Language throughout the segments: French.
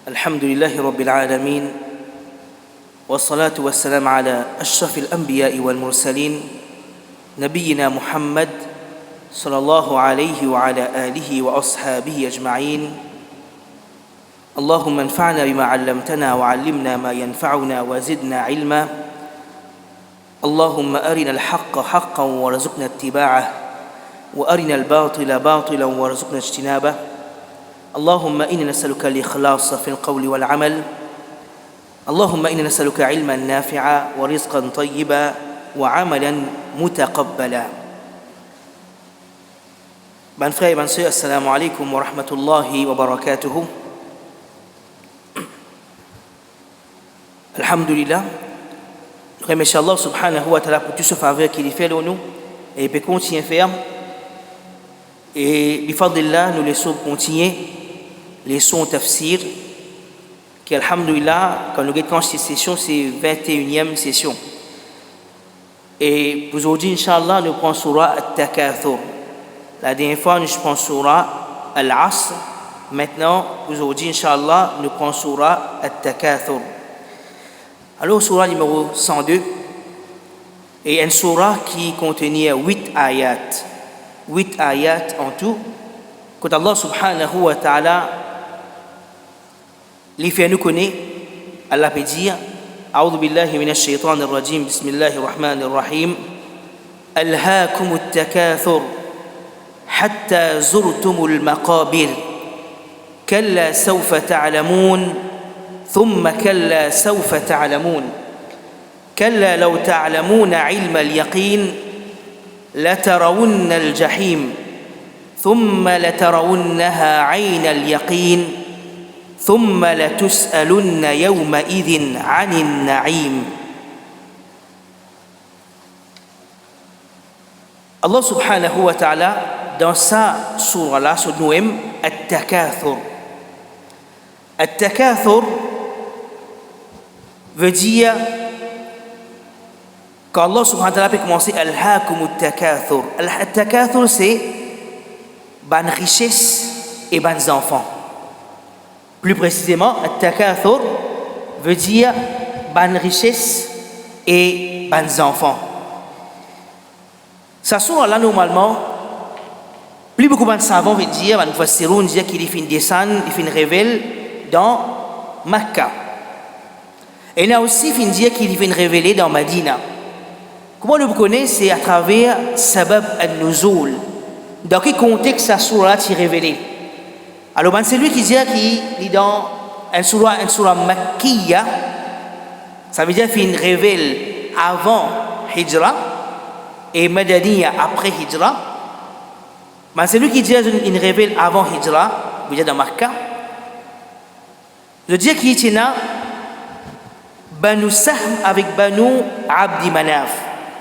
الحمد لله رب العالمين والصلاة والسلام على أشرف الأنبياء والمرسلين نبينا محمد صلى الله عليه وعلى آله وأصحابه أجمعين اللهم انفعنا بما علمتنا وعلمنا ما ينفعنا وزدنا علما اللهم أرنا الحق حقا وارزقنا اتباعه وأرنا الباطل باطلا وارزقنا اجتنابه اللهم إنا نسألك الإخلاص في القول والعمل اللهم إنا نسألك علما نافعا ورزقا طيبا وعملا متقبلا Mes frères et mes sœurs, assalamu alaikum wa rahmatullahi wa barakatuhu. Alhamdulillah, nous remercions Allah subhanahu wa ta'ala pour tout ce faveur qu'il fait de nous et il peut continuer à faire. Et bifadlillah, nous laissons continuer les sons tafsir qui, alhamdulillah, quand nous regardons cette session, c'est 21e session. Et aujourd'hui, Inch'Allah, nous prenons surah At-Takathur. La dernière fois, nous prenons surah Al-Asr. Maintenant, aujourd'hui, Inch'Allah, nous prenons surah At-Takathur. Alors, surah numéro 102 est une surah qui contenait 8 ayats. 8 ayats en tout. Quand Allah subhanahu wa ta'ala les fait nous connaître, Allah peut dire أعوذ بالله من الشيطان الرجيم بسم الله الرحمن الرحيم ألهاكم التكاثر حتى زرتم المقابر كلا سوف تعلمون ثم كلا سوف تعلمون كلا لو تعلمون علم اليقين لترون الجحيم ثم لترونها عين اليقين ثم لتسألن يومئذ عن النعيم. Allah subhanahu wa ta'ala dans sa surah là se nomme At-Takathur. At-Takathur veut dire quand Allah subhanahu wa ta'ala peut commencer Alhaakumut Takathur. Al-Takathur c'est ban richesse et ban enfants. Plus précisément, At-Takathur veut dire ban richesse et ban enfants. Ça surah là normalement, plus beaucoup de savants veut dire, ban mufassiroun dire qu'il fait une descente, il fait une révèle dans Makkah. Et là aussi, il dit qu'il fait une révélée dans Madina. Comment nous connaissons? C'est à travers Sabab al-Nuzul. Dans quel contexte ça surah est révélée? Alors, c'est lui qui dit qu'il est dans un surah Makkiya, ça veut dire qu'il y a une révèle avant Hijra et Madaniya après Hijra. C'est lui qui dit une révèle avant Hijra, veut dire dans Makkah. Je dis qu'il y a Banu Sahm avec Banu Abdi Manaf.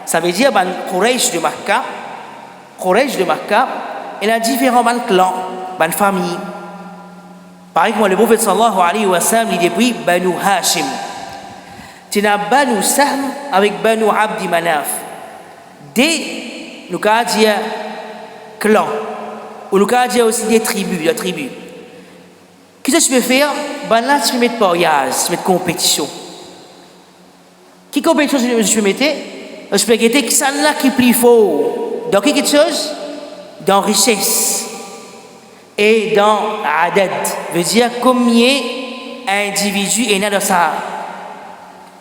Ça veut dire Quraysh de Makkah. Quraysh de Makkah, il y a différents clans, familles. Par exemple, le prophète sallallahu alayhi wa sallam, il dit puis Banu Hashim. Tu as Banu Sahm avec Banu Abdi Manaf. Des, nous avons dit clans, ou nous avons dit aussi des tribus, la tribu. Qu'est-ce que tu peux faire? Là, tu peux mettre pariage, tu peux mettre compétition. Quelle compétition je peux mettre? Je peux mettre qui ça là qui est plus fort. Dans quelque chose? Dans richesse. Et dans adad, veut dire combien d'individus est dans sa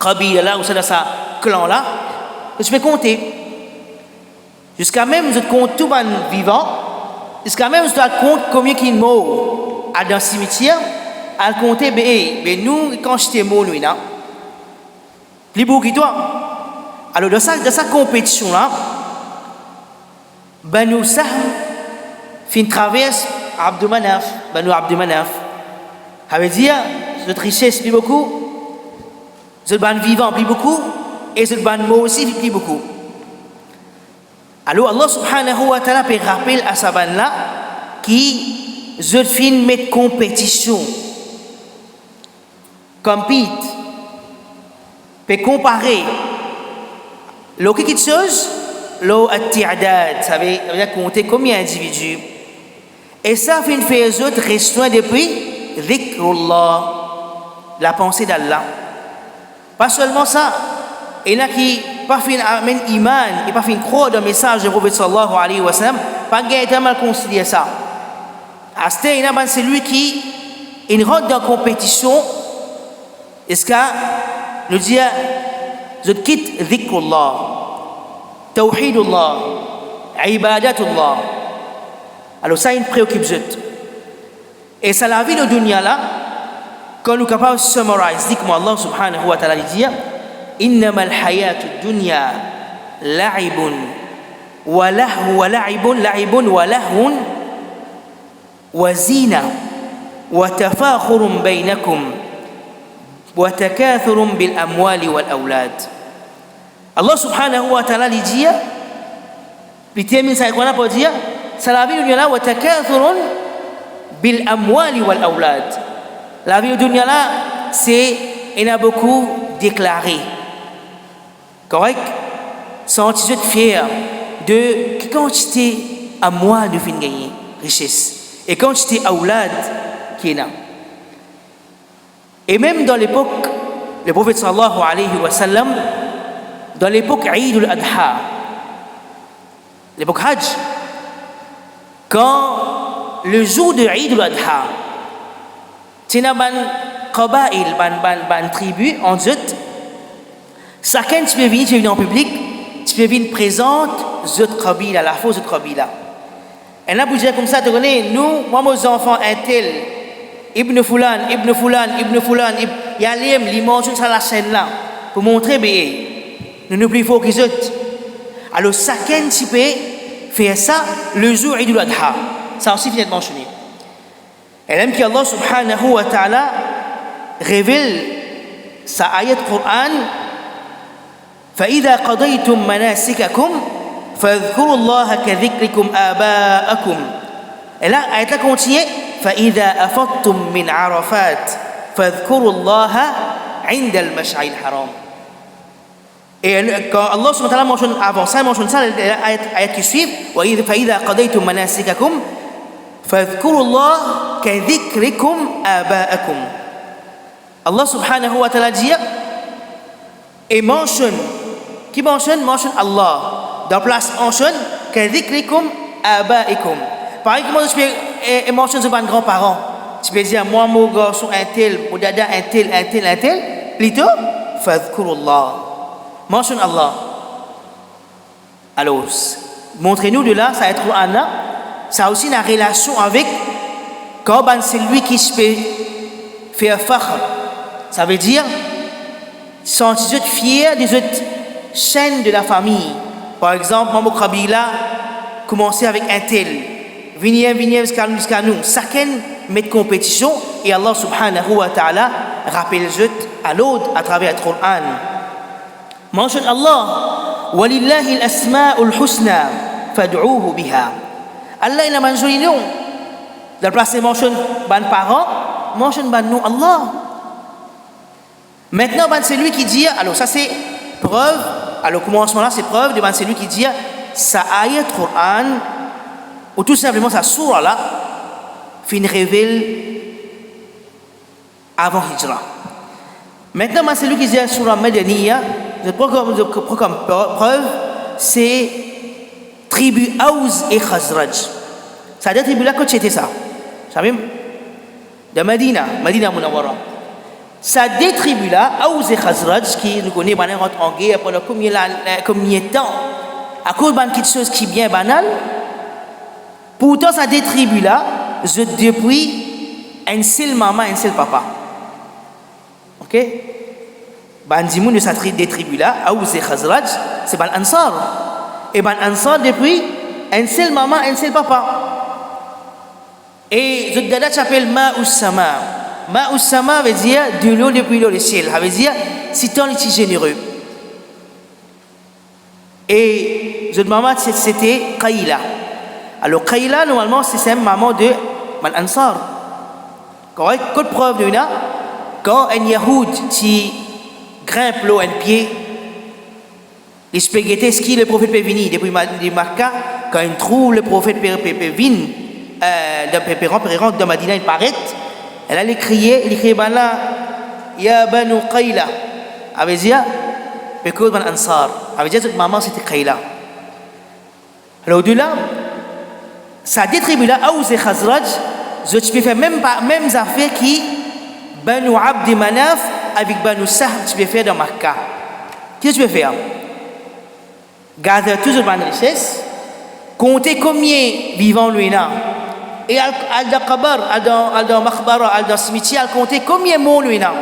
qabila là ou dans sa clan là, je peux compter. Jusqu'à même je compte tout le vivant, jusqu'à même je compte combien qui est mort dans le cimetière, à compter, mais nous, quand j'étais mort, nous, là, les beaux qui toi. Alors dans sa compétition là, Banu Sahm fait une traverse Abdu Manaf, Banu Abdi Manaf. Ça veut dire, notre richesse plus beaucoup, notre ban vivant plus beaucoup, et notre ban mort aussi plus beaucoup. Alors Allah subhanahu wa ta'ala peut rappeler à sa ban là, qui, je fin mettre compétition, compete, peut comparer, quelque chose, at-ti'dad, ça veut dire compter combien d'individus. Et ça fait une fois les autres restreint depuis dhikrullah, la pensée d'Allah. Pas seulement ça, il y en a qui pas fin amène iman et pas fin croire dans le message du prophète sallallahu alayhi wa sallam, pas gain mal considérer ça. Asté il y a celui qui il rentre dans la compétition, est-ce que nous dit je quitte dhikrullah, tawhidullah, ibadatullah. Alors ça il préoccupe je. Et ça la vie de dunya là, quand nous sommes capables de summariser, dit comme Allah subhanahu wa ta'ala dit إنما الحياة الدنيا لعب ولهو وزينة وتفاخر بينكم وتكاثر بالأموال والأولاد. Allah subhanahu wa ta'ala dit puis termine ça quoi pour dire ça la vie de dunya là وتكاثر بالأموال والأولاد. La vie de dunya là c'est il y a beaucoup déclaré. Correct? Senti fier de quantité à moi de fin gagner richesse et quantité à oulad qui est là. Et même dans l'époque, le prophète sallallahu alayhi wa sallam, dans l'époque Eid al-Adha, l'époque Hajj, quand le jour de Eid al-Adha, tu as ban qabail, ban tribu en zut. Chacun tu peux venir en public, tu peux venir présente zut qabila, la fausse zut qabila. Et là, vous dire comme ça, tu connais, nous, moi, mes enfants, un tel, Ibn Fulan, il y a l'image sur la scène là, pour montrer, nous ne plus fort qu'ils autres. Alors, chacun tu peux faire ça le jour Eid al-Adha. Ça aussi vient de mentionner. Et même qu'Allah subhanahu wa ta'ala révèle sa ayat Qur'an فإذا قضيتم مناسككم فاذكروا الله كذكركم آباءكم. Et là, ayat là continue فإذا أفضتم من عرفات فاذكروا الله عند المشعر الحرام. Et quand Allah subhanahu wa ta'ala mentionne avant ça, il mentionne ça, l'ayat qui suit فإذا قضيتم مناسككم فاذكروا الله كذكركم آباءكم. Allah subhanahu wa ta'ala dit et mentionne qui mentionne Allah dans place mentionne كذكركم آبائكم. Par exemple, tu peux mentionner sur mes grands-parents, tu peux dire moi mon garçon un tel, mon dada un tel, plutôt فاذكروا الله, mentionne Allah. Alors montrez-nous de là, ça va être Anna. Ça a aussi une relation avec quand c'est lui qui se peut faire fakhr. Ça veut dire sentir fier des autres chaînes de la famille. Par exemple, Mamou Kabila commencer avec un tel. Venir jusqu'à nous. Chacun met de compétition et Allah subhanahu wa ta'ala rappelle à l'autre à travers le Coran. Mentionne Allah. Walillahi al-asma'ul husna fad'uuhu biha. Allah il a mentionné nous. Dans le place mentionne ban parents, mentionne ban nous Allah. Maintenant ban c'est lui qui dit, alors ça c'est preuve, alors au commencement là c'est preuve de ban c'est lui qui dit sa ayat Quran ou tout simplement sa sourate là fin révèle avant Hijra. Maintenant ban c'est lui qui dit surah Madaniya, je prends comme preuve c'est tribu Aws et Khazraj. Ça a deux tribus là que c'était ça. Vous savez? De Medina Munawwara. Ça deux tribus là, Aws et Khazraj, qui nous connaissent en guerre pendant combien de temps, à cause de quelque chose qui est bien banal. Pourtant, ça deux tribus là, je depuis un seul maman, un seul papa. Ok? Bandimoun de cette des tribus là, Aws et Khazraj, c'est Ban Ansar. Et Ban Ansar depuis un seul maman, un seul papa. Et ce dada s'appelle Ma'us Sama. Ma'us Sama veut dire de l'eau depuis le ciel. Ça veut dire c'est un petit généreux. Et cette maman c'était Qayla. Alors Qayla normalement c'est une maman de Ban Ansar. Correct? Quelle preuve de là? Quand un Yahoud qui grimpe l'eau un pied, les spaghettis ski le prophète peut venir depuis Makkah, quand il trouve le prophète peut venir de Madina il paraît Elle allait crier, il criait, ben là, Ya Banu Qayla. Elle veut dire, Bekoud ban Ansar. Elle veut dire, toute maman, c'était Qayla. Alors, de là, ça détribue là, Aous et Khazraj, je peux faire même affaires qui, Banu Abdi Manaf, avec Banu Sahm, tu peux faire dans Makkah. Qu'est-ce que tu peux faire? Garder toujours une richesse, compter combien vivants lui là. Et al da qabar, al da makhbara, al da cimetière, compter combien morts lui là.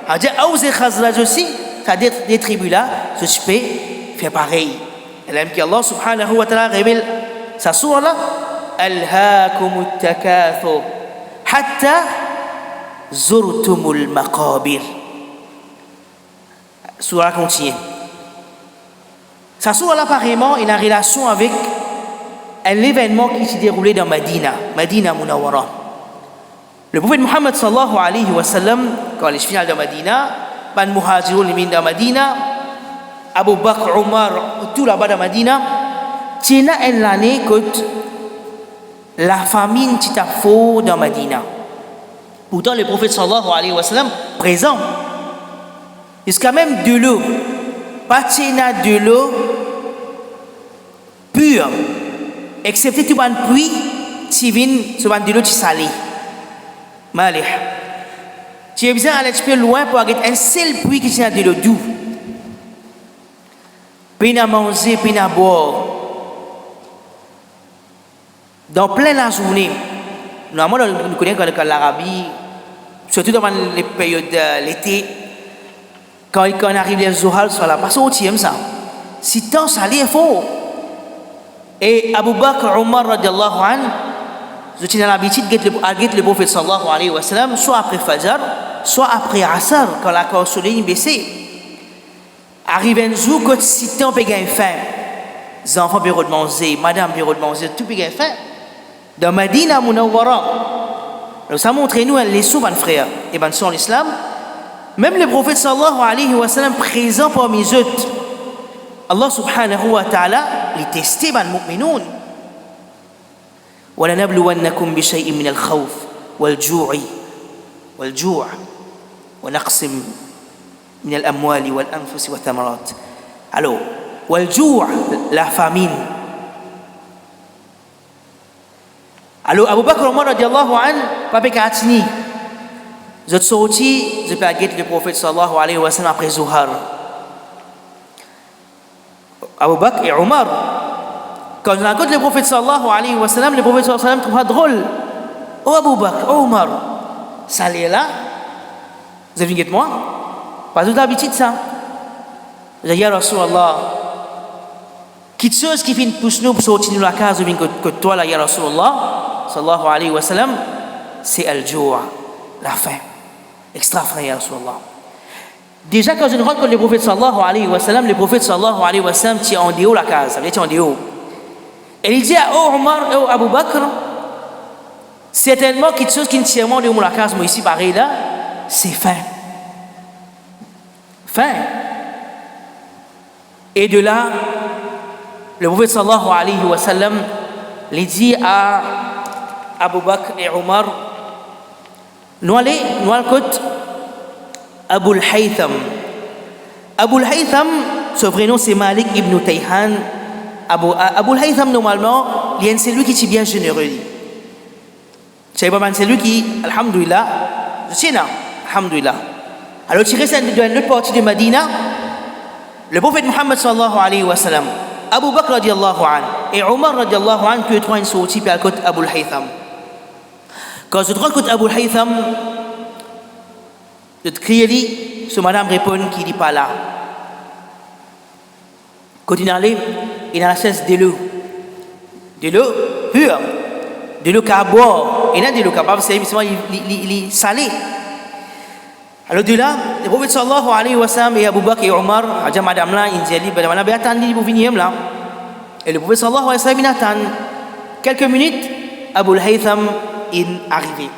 C'est-à-dire, Aous et Khazraj aussi, ça des tribus là, je peux faire pareil. Et là, Allah subhanahu wa ta'ala révèle sa sourate là, Alhaakumut takathur, hatta zurtumul maqabir. Sourate continue. Sa sourate là, apparemment, il a une relation avec un événement qui s'est déroulé dans Madina Munawwara. Le prophète Muhammad sallallahu alayhi wa sallam, quand il est final de Madina, ban muhajirun limin de Madina, Abu Bakr, Omar, tout là-bas de Madina, tina en l'année que la famine t'a faux dans Madina. Pourtant, le prophète sallallahu alayhi wa sallam, présent, jusqu'à même de l'eau, pas de l'eau pure, excepté tout le puits, qui vient sur de l'eau qui salée. Malih. Tu as besoin d'aller un petit peu loin pour avoir un seul puits qui tient de l'eau douce. Puis à manger, puis à boire. Dans plein la journée. Normalement, nous connaissons que l'Arabie, surtout dans les périodes de l'été, quand on arrive les Zohal sur la personne qui aime ça. Si tant ça allait fort. Et Abu Bakr, Omar radiallahu anhu, je tiens l'habitude de guetter le prophète sallallahu alayhi wa sallam, soit après Fajr, soit après Asr, quand la soleil baissait. Arrive un jour, quand si tant peut gagner faim, les enfants peuvent manger, madame peut manger, tout peut gagner faim. Dans Madina Munawwara, alors ça montre nous les souverains frères et ben sur l'islam, même le prophète sallallahu alayhi wa sallam présent parmi eux, Allah subhanahu wa ta'ala les testait ban mu'minun. ولنبلونكم بشيء من الخوف والجوع ونقص من الأموال والأنفس والثمرات. Alors, والجوع, la famine. Alors, Abu Bakr Omar radiallahu anhu, papa katini, je suis sorti, je peux guetter le prophète sallallahu alayhi wa sallam après Zuhar. Abu Bakr et Omar, quand je rencontre le prophète sallallahu alayhi wa sallam, le prophète sallallahu alayhi wa sallam trouve ça drôle. Oh Abu Bakr, oh Omar, ça allait là, vous avez vu moi? Pas tout d'habitude ça. Je dis, Ya Rasulallah, quelque chose qui fait une pousse nous pour sortir de la case que toi là, Ya Rasulallah, sallallahu alayhi wa sallam, c'est al-joua, la faim. Extra faim, Ya Rasulallah. Déjà quand je rencontre le prophète sallallahu alayhi wa sallam, le prophète sallallahu alayhi wa sallam tient en dehors la case, ça veut dire en dehors. Et il dit à Omar et à Abu Bakr, certainement quelque chose qui ne tient pas de la case, moi ici pareil là, c'est faim. Faim. Et de là, le prophète sallallahu alayhi wa sallam lui dit à Abu Bakr et Omar, nous allons côté Abu al-Haytham. Abu al-Haytham, son vrai nom c'est Malik ibn Tayhan. Abu al-Haytham, normalement, c'est lui qui est bien généreux. C'est lui qui, alhamdoulilah, je sais là, alhamdoulilah. Alors, tu restes dans une autre partie de Madina, le prophète Muhammad sallallahu alayhi wa sallam, Abu Bakr radiallahu anhu et Omar radiallahu anhu, que trois sont sortis puis à côté Abu al-Haytham. Quand je trouve côté Abu al-Haytham, je te crie, ce madame répond qu'il n'est pas là. Quand il est allé, il a la cesse de l'eau pure, de l'eau qu'à boire, et non de l'eau qu'à boire, c'est il est salé. Alors de là, le prophète sallallahu alayhi wa sallam et Abu Bakr et Omar, a dit madame là, il dit, madame là, attendez pour venir là. Et le prophète sallallahu alayhi wa sallam, il attend. Quelques minutes, Abu al-Haytham est arrivé.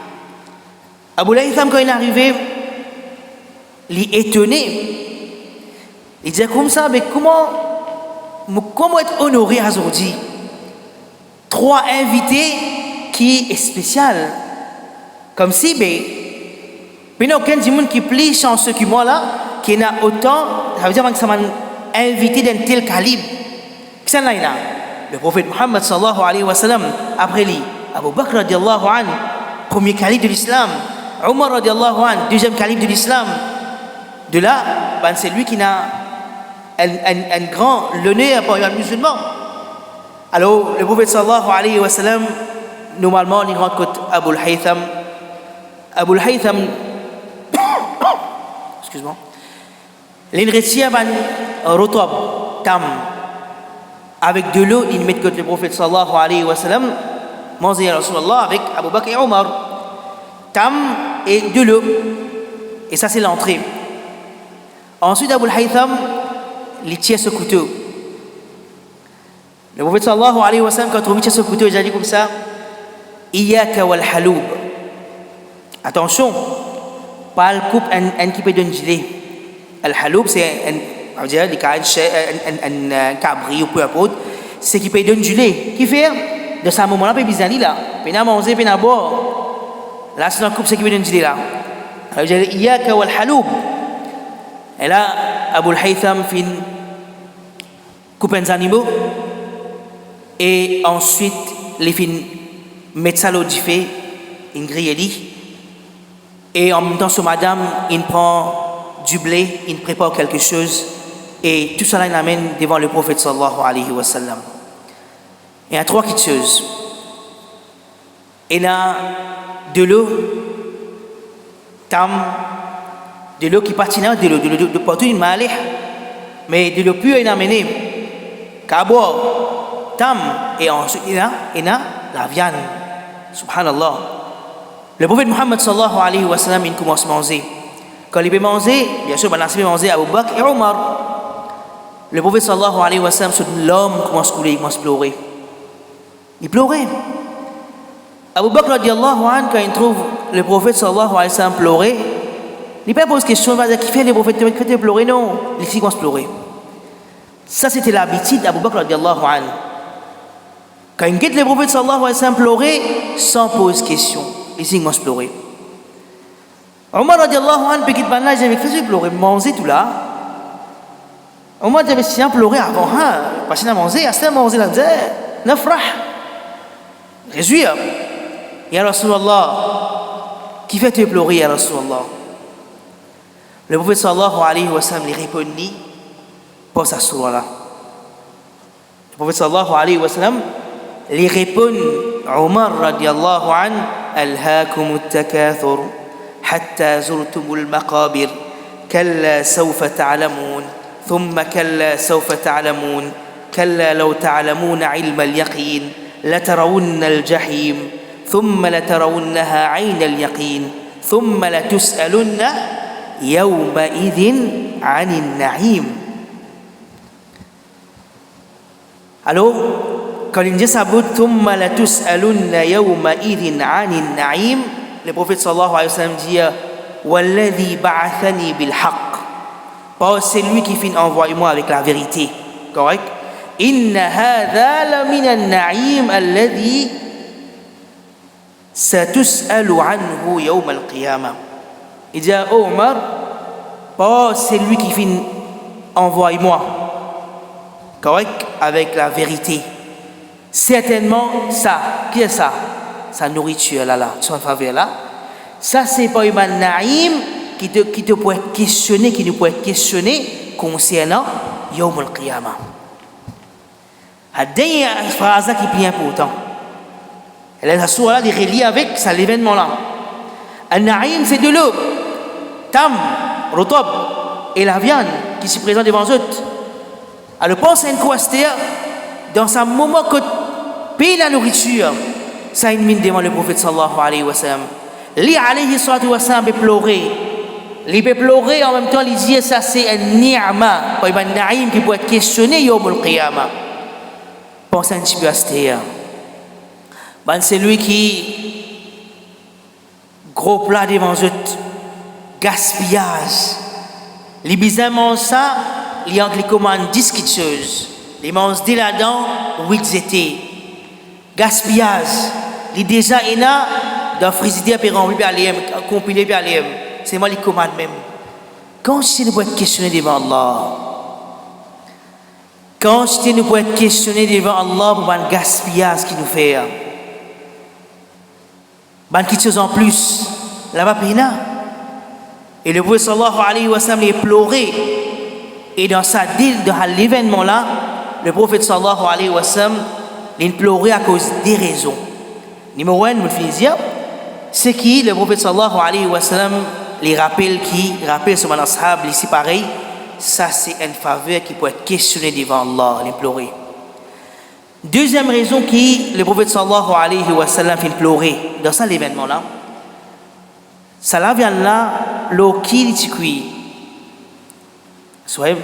Abu al-Haytham, quand il est arrivé, il est étonné. Il disait comme ça, mais comment être honoré aujourd'hui? Trois invités qui est spécial. Comme si, Puis il n'y a aucun du monde qui plie chanceux que moi là, qui n'a autant, ça veut dire que ça m'a invité d'un tel calibre. Qui s'en a? Le prophète Muhammad sallallahu alayhi wa sallam, après lui, Abu Bakr radiallahu anhu, premier calife de l'islam, Omar radiallahu anhu, deuxième calife de l'islam. De là, ben c'est lui qui a un grand l'honneur pour les musulmans. Alors, le prophète sallallahu alayhi wa sallam, normalement, il rencontre Abu al-Haytham. Abu al-Haytham, excuse-moi, l'enretient un rotob, tam, avec de l'eau, il met contre le prophète sallallahu alayhi wa sallam, manger à Rasulallah avec Abu Bakr et Omar. Tam et de l'eau. Et ça, c'est l'entrée. Ensuite, Abu al-Haytham, il tient ce couteau. Le prophète sallallahu alayhi wa sallam, quand on tient ce couteau, il a dit comme ça, Iyaka wal haloub. Attention, pas le coupe un qui peut donner gelé. Al haloub, c'est un cabri ou peu importe, c'est qui peut donner du lait. Qui fait de ce moment-là, il peut là. Il a mangé, il a boire. Là, c'est la coupe, c'est qui peut donner du lait là. Alors, il a dit Iyaka wal haloub. Et là, Abu al-Haytham fait coupe les animaux. Et ensuite, les filles mettent ça l'eau du feu, ils grillent. Et en même temps, ce madame, il prend du blé, il prépare quelque chose. Et tout cela, il amène devant le prophète sallallahu alayhi wa sallam. Il y a trois petites choses. Il y a de l'eau, tam, de l'eau qui patinait, de l'eau de partout, une malais. Mais de l'eau pure, il a amené. Qu'à boire. Tam, et ensuite il y a la viande. Subhanallah. Le prophète Muhammad sallallahu alayhi wa sallam, il commence à manger. Quand il peut manger, bien sûr, il peut manger Abu Bakr et Omar. Le prophète sallallahu alayhi wa sallam, l'homme commence à couler, il commence à pleurer. Il pleurait. Abu Bakr radiallahu anhu, quand il trouve le prophète sallallahu alayhi wa sallam pleurer, il ne pose pas question, il va dire qui fait le prophète, qui fait pleurer, non. Il commence à pleurer. Ça, c'était l'habitude d'Abu Bakr radiallahu anhu. Quand il quitte le prophète sallallahu alayhi wa sallam pleurer, sans poser question, il commence à pleurer. Omar radiallahu anhu, puis qu'il m'a dit, j'avais fait pleurer, manger tout là. Omar dit, si on pleurait avant, parce qu'il a mangé, à ce moment manger, il a dit, nafrah. Réjouir. Ya Rasulallah, qui fait te pleurer, Ya Rasulallah? Le prophète sallallahu alayhi wa sallam lui répondit, pas sa surah-là. Le prophète sallallahu alayhi wa sallam lui répond, Omar radiallahu anhu, Alhaakum at-takathur, hatta zurtumul maqabir, kalla sawfa ta'lamun, thumma kalla sawfa ta'lamun, kalla law ta'lamuna ilma al-yaqin, لترون الجحيم ثم لترونها عين اليقين ثم لتسألن يومئذ عن النعيم. Alors, quand il dit ça, ثم لتسألن يومئذ عن النعيم, le prophète sallallahu alayhi wa sallam dit والذي بعثني بالحق, c'est lui qui fait envoyer moi avec la vérité, correct? إن هذا لمن النعيم الذي ستسأل عنه يوم القيامة. Il dit à Omar, c'est lui qui fait envoie-moi, correct, avec la vérité. Certainement ça, qui est ça? Sa nourriture là, son faveur là. Ça c'est pas un naïm qui te peut être questionné, qui nous peut être questionné concernant Yawm al-Qiyamah. La dernière phrase qui est plus importante. La sourate est reliée avec ça, l'événement-là. Al-Na'im, c'est de l'eau. Tam, rotob, et la viande qui se présente devant eux. Alors, pense à une coastéa, dans ce moment que paye la nourriture, ça une mine devant le prophète sallallahu alayhi wa sallam. Lui, alayhi salatu wa sallam, peut pleurer. Il peut pleurer en même temps, il dit ça, c'est un ni'ma, un na'im qui peut être questionné yawm al-qiyamah. Pense un petit peu à ce c'est lui qui gros plat devant eux, gaspillage. Les bizarres mangent ça, les Anglais commandent 10 petites choses. Les mangent dès là-dedans, 8 étés. Gaspillage. Les déjà là, dans le frigidaire, puis rempli par les compilé par les c'est moi qui commande même. Quand nous pouvons être questionnés devant Allah, quand nous pouvons être questionnés devant Allah pour le gaspillage qu'il nous fait, quelque chose en plus, là-bas, péna. Et le prophète sallallahu alayhi wa sallam est pleuré. Et dans l'événement là, le prophète sallallahu alayhi wa sallam il pleurait à cause des raisons. Numéro 1, c'est qui le prophète sallallahu alayhi wa sallam les rappelle sur mon ashab, ici pareil, ça c'est une faveur qui peut être questionnée devant Allah, les pleurer. Deuxième raison qui le prophète sallallahu alayhi wa sallam fait pleurer dans ça l'événement là, ça là vient là, l'eau qui est cuit. Soit,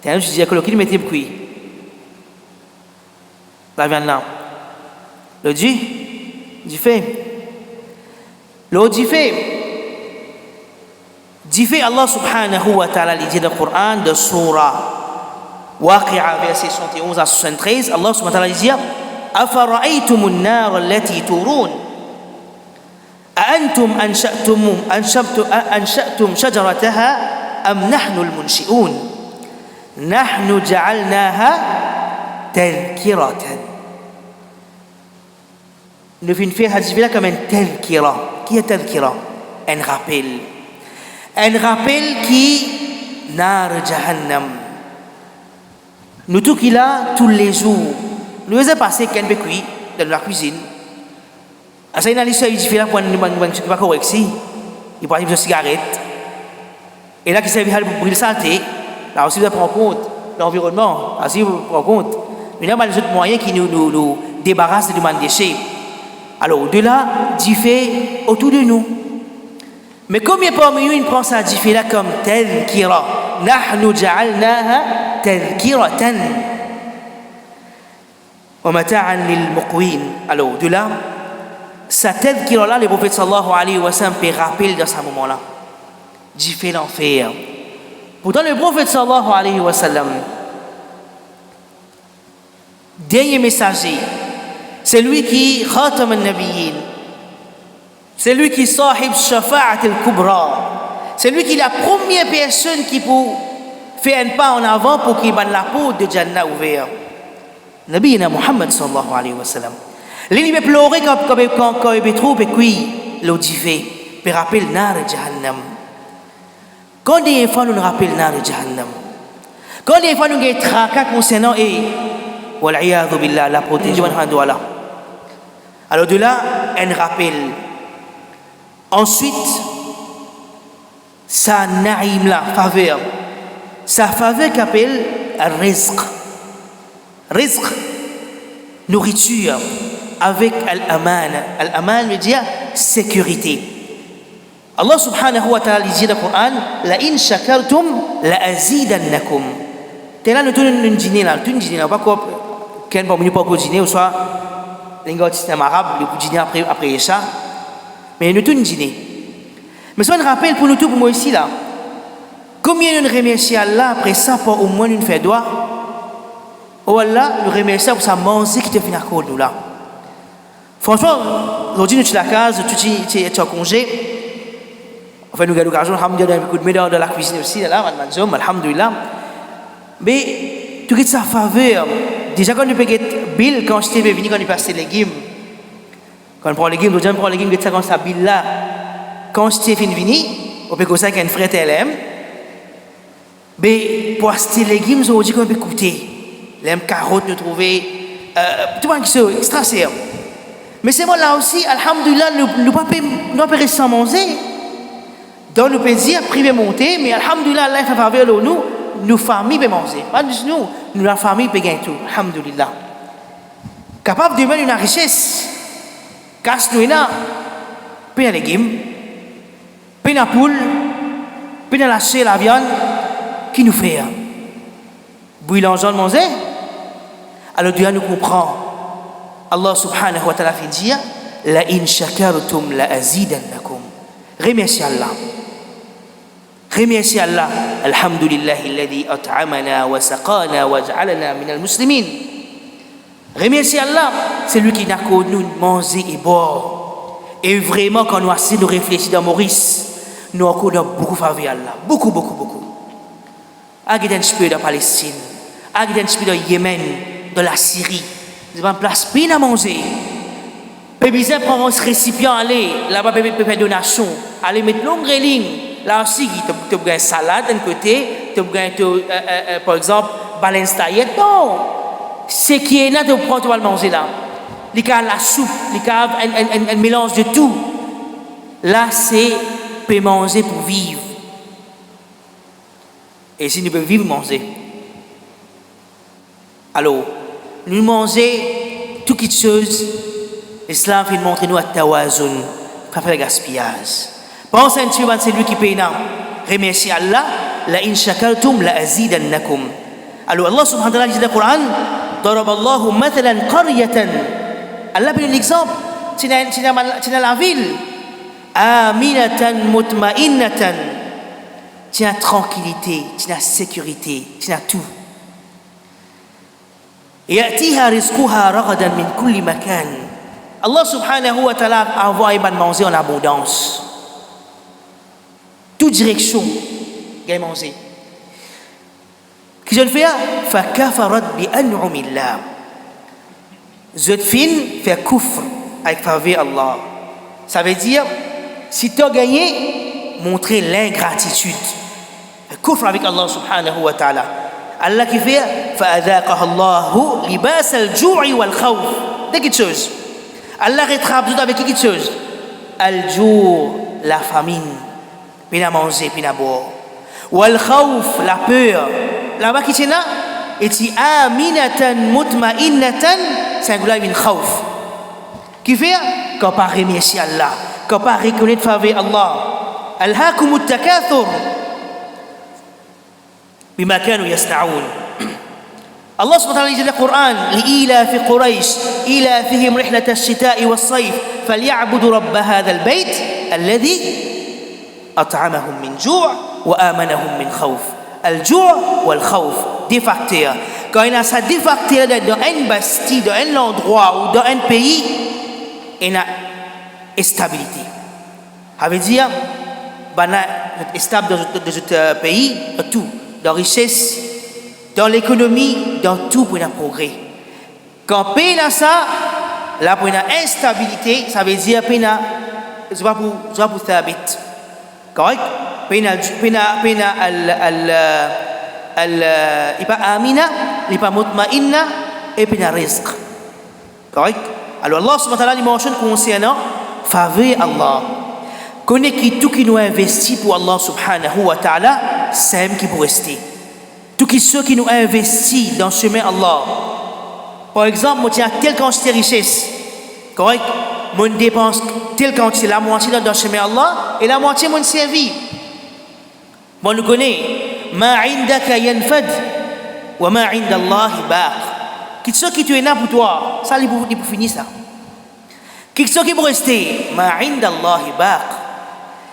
je disais que l'eau qui mettait cuit. Là vient là, le du fait. L'eau du fait. Dit Allah subhanahu wa ta'ala dit dans le Coran de Surah Waqi'a verset 71 à 73 Allah subhanahu wa ta'ala dit أفرأيتم النار التي تورون أأنتم أنشأتم شجرتها أم نحن المنشئون نحن جعلناها تذكرة. Nous venons faire hadith là comme un tadhkira. Qui est tadhkira? Un rappel. Un rappel qui nar jahannam. Nous tout qui là tous les jours. Nous avons passé quelques cuits dans la cuisine. À ça il a l'histoire il fait là pour ne pas correct si. Il prend une cigarette. Et là qui servait à brûler saleté. Là aussi vous prendre compte l'environnement. Ainsi vous prenez compte. Mais là il y a des autres moyens qui nous débarrassent de nos déchets. Alors au-delà du fait autour de nous. Mais combien parmi nous, ils prennent ça là comme tadhkira. Nahnu ja'alnaha tadhkiratan. Wa mata'an lil muqwin. Alors, de là, sa tadhkira là, le prophète sallallahu alayhi wa sallam peut rappeler dans ce moment-là. Fait l'enfer. Pourtant, le prophète sallallahu alayhi wa sallam, dernier messager, c'est lui qui khatam al-nabiyyin. C'est lui qui sahib shafa'at al-kubra. C'est lui qui est la première personne qui peut faire un pas en avant pour qu'il ait la porte de Jannah ouverte. Nabi Muhammad sallallahu alayhi wa sallam. Il va pleurer quand il trouve et puis l'eau fait. Il rappelle nar jahannam. Quand des fois nous rappellent nar jahannam. Quand des fois nous avons tracas concernant et wal'iyadhu billah la protéger Allah. Alors de là, un rappel. Ensuite, sa naïm la faveur. Sa faveur qu'appelle rizq. Rizq, nourriture, avec al-aman. Al-aman veut dire sécurité. Allah subhanahu wa ta'ala dit dans le Coran, la in shakartum la azidannakum. T'es là, nous avons dîner là, pas quoi, qu'un bon menu pas pour dîner, ou soit, l'ingénieur système arabe, le dîner après ça. Mais nous tous dîner. Mais ça me rappelle pour nous tous, pour moi ici là. Combien nous remercions Allah après ça pour au moins nous faire droit. Oh Allah, nous remercions pour sa manger qui te fait à nous là. Franchement, aujourd'hui nous sommes à la case, tu es en congé. Enfin, nous avons l'occasion, alhamdoulilah, un coup de main dans la cuisine aussi là, alhamdoulilah. Mais tu as sa faveur. Déjà quand nous payons bill, quand je t'ai venu, quand nous passons les légumes. Quand on prend les légumes, on prend les légumes, on prend sa bille là. Quand je t'ai venu, on peut commencer avec un frère TLM. Mais pour acheter les légumes, on dit qu'on peut coûter. Les carottes, nous trouver. Tout le monde qui est extra serre. Mais c'est moi là aussi, alhamdoulilah, nous ne pouvons pas rester sans manger. Donc nous pouvons dire, privé monter, mais alhamdoulilah, Allah fait faveur de nous, nos familles peuvent manger. Pas juste nous, la famille peut gagner tout. Alhamdoulilah. Capable de mener une richesse. Casse-nous là, puis les légumes, puis la poule, puis la chair, la viande, qui nous fait bouillir l'enjeu de manger. Alors Dieu nous comprend. Allah subhanahu wa ta'ala fait dire la in shakartum la azidannakum. Remerciez Allah. Remerciez Allah. Alhamdulillah alladhi at'amana wa saqana wa ja'alana min al-muslimin. Remerciez Allah, c'est lui qui n'a connu nous manger et boire. Et vraiment, quand nous asseyons, nous réfléchissons dans Maurice, nous avons beaucoup faveur Allah, beaucoup. Agiden spirit de Palestine, agiden spirit de Yémen, de la Syrie. Nous avons place bien à manger. Peut bien prendre ce récipient, aller là-bas, peut faire donation, aller mettre longue ligne. Là aussi, tu as une salade d'un côté, tu as par exemple, balance taillette. Non, ce qui est là, tu prends, tu vas le manger là. Il y a la soupe, il y a un mélange de tout. Là, c'est peut manger pour vivre. Et si nous pouvons vivre, manger. Alors, nous manger toutes choses. L'islam fait montrer nous à tawazun, pas faire gaspillage. Pensez un petit peu, c'est lui qui paye nous. Remerciez Allah, la in shakartum la azidannakum. Alors Allah subhanahu wa ta'ala dit dans le Coran, ضرب الله مثلا قرية. Allah donne l'exemple. Tu as la ville. Aminatan mutma'innatan. Tu as tranquillité, tu as sécurité, tu as tout. يأتيها رزقها رغدا من كل مكان. Allah subhanahu wa ta'ala envoie Ibn manger en abondance. Toute direction, il y a manger. Qu'est-ce que je fais? فَكَفَرَتْ بِأَنْعُمِ اللَّهِ. Je fin fait kufr avec faveur Allah. Ça veut dire, si tu as gagné, montrer l'ingratitude. Kufr avec Allah subhanahu wa ta'ala. Allah qui fait فَأَذَاقَهَا اللَّهُ لِبَاسَ الْجُوعِ وَالْخَوْفِ. C'est quelque chose. Allah rattrape tout avec quelque chose. Al-jour, la famine, puis à manger, puis à boire. Wal-khawf, la peur. Là-bas qui est là, et tu aminatan mutma'innatan, singulier min khawf. Qui fait qu'on pas remercier Allah, qu'on pas reconnaître faveur Allah. Alhaakumut takathur bima kanu yasna'un. Allah subhanahu wa ta'ala dit dans le Coran, لإيلاف قريش إيلافهم رحلة الشتاء والصيف فليعبدوا رب هذا البيت الذي أطعمهم من جوع وآمنهم من خوف. الجوع والخوف, des facteurs. Quand il y a ça des facteurs dans une bastille, dans un endroit ou dans un pays, il y a une stabilité. Ça veut dire, être stable dans ce pays, dans tout, dans la richesse, dans l'économie, dans tout pour un progrès. Quand on paye ça, là pour une instabilité, ça veut dire qu'il y a pour thabit. Correct? Il n'y a pas amina, il n'y a pas mutma'inna, et puis il y a rizq. Correct? Alors Allah subhanahu wa ta'ala mentionne concernant faveur Allah. Connaît qui tout qui nous investit pour Allah subhanahu wa ta'ala, c'est lui qui peut rester. Tout ceux qui nous investissent dans le chemin Allah. Par exemple, moi, tiens telle quantité de richesse. Correct? Moi, je dépense telle quantité, la moitié dans le chemin Allah, et la moitié, moi, je servis. Moi, nous connaissons. Ma indaka yanfad, wa ma inda Allah baq. Qui ceux qui tu es là pour toi, ça, il pour finir ça. Qui ceux qui pour rester, ma inda Allah baq.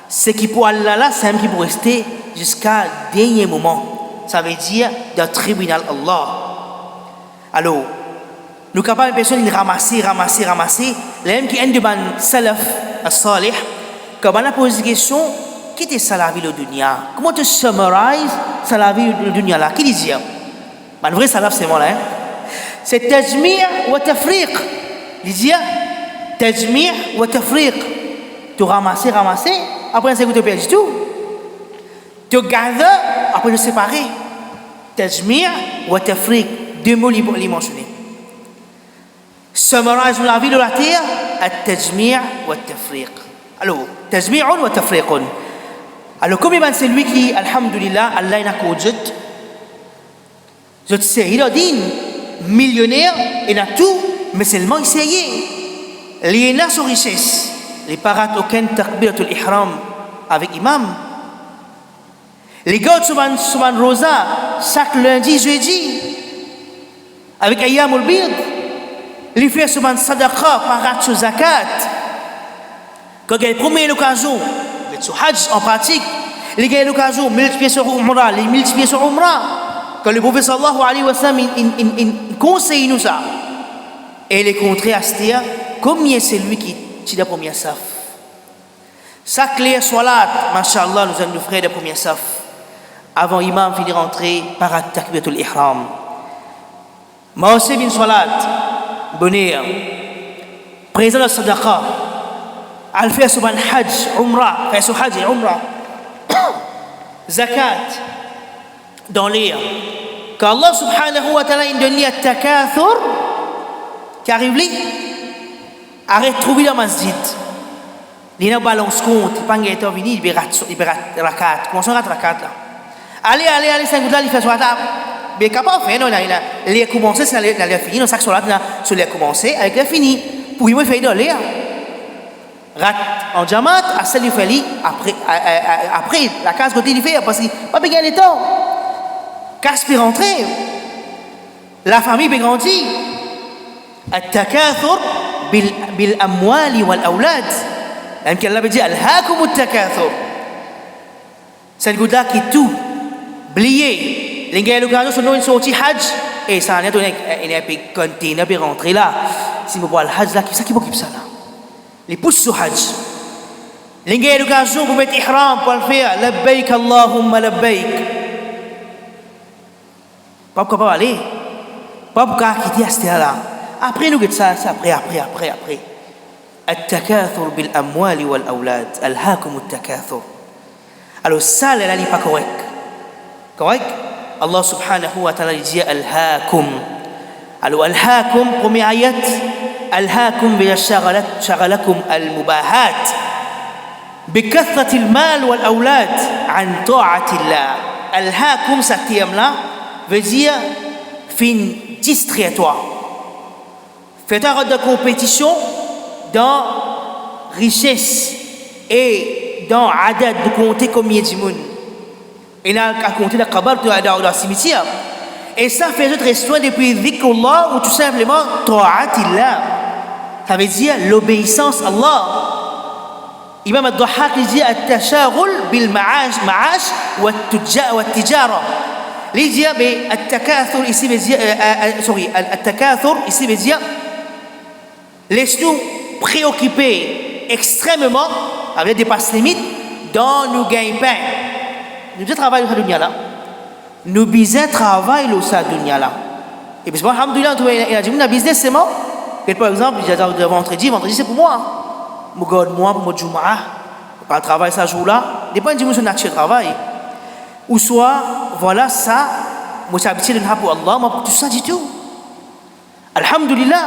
Ce qui pour Allah là, c'est un qui pour rester jusqu'à dernier moment. Ça veut dire dans le tribunal Allah. Alors, nous sommes capables de personnes ramasser. Les gens qui ont demandé salaf, as-salih, quand on a posé la question, qui est ça la vie de dunya? Comment tu summarises ça la vie de dunya là? Qui dit ça? Le vrai salaf, c'est moi là. C'est tajmi' wa tafriq. Il dit tajmi' wa tafriq. Tu ramasses, après c'est que tu perds tout. Tu gather, après tu séparer. Tajmi' wa tafriq. Deux mots les mentionner. Summarize la vie de la terre, at-tajmi' wa tafriq. Alors, tajmi'un wa tafriqun. Alors, comme c'est lui qui, alhamdulillah, Allah n'a qu'au jet. Je sais, il a dit, millionnaire, il a tout, mais seulement il sait. Il a son richesse. Les parats aucun takbiratul ihram avec imam. Les gars souvent rosa chaque lundi, jeudi avec ayyamul bid. Les frères souvent sadaqa parat sur zakat. Quand il y a la première occasion, le hajj en pratique, les gars l'occasion multiplier sur umrah, les multiplier sur umrah. Quand le prophète sallallahu alayhi wa sallam il conseille nous ça. Et les contraires, c'est-à-dire combien c'est lui qui tire la première saf. Ça clair salat, mashallah, nous allons nous frères de premier saf. Avant l'imam finit rentrer par at-takbiratul ihram. Mawsi bin salat, bonheur. Présent de sadaqa. Al fait sur hajj, umrah, fait sur hajj et umrah. Zakat dans l'air. Quand Allah subhanahu wa ta'ala il donne at-takathur qui arrive là, arrête trouver dans masjid. Il n'a balance compte, il pas ngait vini, il rakat. Comment ça rakat là? Allez, 5 là, il fait sur la table. Mais capable faire non, il a commencé, ça l'a fini, dans chaque solat là, ça l'a commencé, avec l'a fini. Pour il fait dans l'air. Rat en jamaat, à celle du fait après la case côté il fait parce qu'il pas bien le temps. Casse peut rentrer. La famille peut grandir. التكاثر بالأموال والأولاد. Même qu'Allah veut dire alhaakum at-takathur. C'est le gars qui tout oublié. Les gars l'occasion sur nous une sortie hajj et ça on a donné un peu container pour rentrer là. Si vous voyez le hajj là, qui ça qui m'occupe ça là? Les pouces sur hajj. Les gars l'occasion pour mettre ihram pour le faire. Labbaik Allahumma labbaik. Pas pourquoi pas aller. Pas pourquoi quitter à ce là. Après nous ça après. التكاثر بالأموال والأولاد ألهاكم التكاثر. Alors ça là n'est pas correct. Allah subhanahu wa ta'ala dit ألهاكم. Alors ألهاكم première ayat ألهاكم بشغلكم المباهات بكثرة المال والأولاد عن طاعة الله. ألهاكم ce terme là veut dire fin distrait-toi. Fais-toi de compétition dans richesse et dans adad de compter combien de monde. Et là, à compter la kabar dans le cimetière. Et ça fait notre histoire depuis dhikrullah ou tout simplement ta'atillah. Ça veut dire l'obéissance à Allah. Imam al-Dhahhak dit at-tashaghul bil ma'ash wa at-tijara. Il dit mais at-takathur ici veut dire at-takathur ici veut dire laisse-nous préoccupés extrêmement avec des passes limites dans nos gagne-pain. Nous devons travailler au dunya là. Nous bisons travailler au dunya là. Et puis, alhamdoulilah, il a dit, mon business c'est moi. Par exemple, j'ai dit vendredi c'est pour moi. Mon God, moi, pour mon Jumu'ah. Pas travailler ça jour-là. Dépend de mon nature de travail. Ou soit, voilà ça, moi j'ai habitué de faire pour Allah, moi pour tout ça du tout. Alhamdoulilah.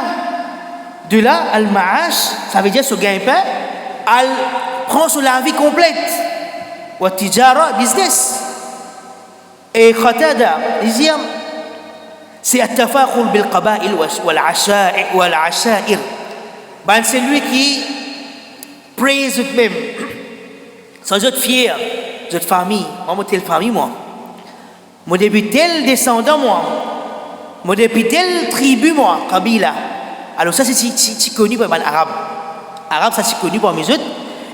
De là, al-ma'ash, ça veut dire ce gagne-pain, elle prend sur la vie complète. Wa tijara, business. Et Qatada, il dit, c'est at-tafakhur bil qaba'il wal asha'ir. Ben, c'est lui qui praise lui-même. Sans être fier, cette famille. Moi, telle famille, moi. Moi, depuis tel descendant, moi. Moi, depuis telle tribu, moi, Kabila. Alors ça c'est connu pour les arabes. Arabes ça c'est connu pour les autres.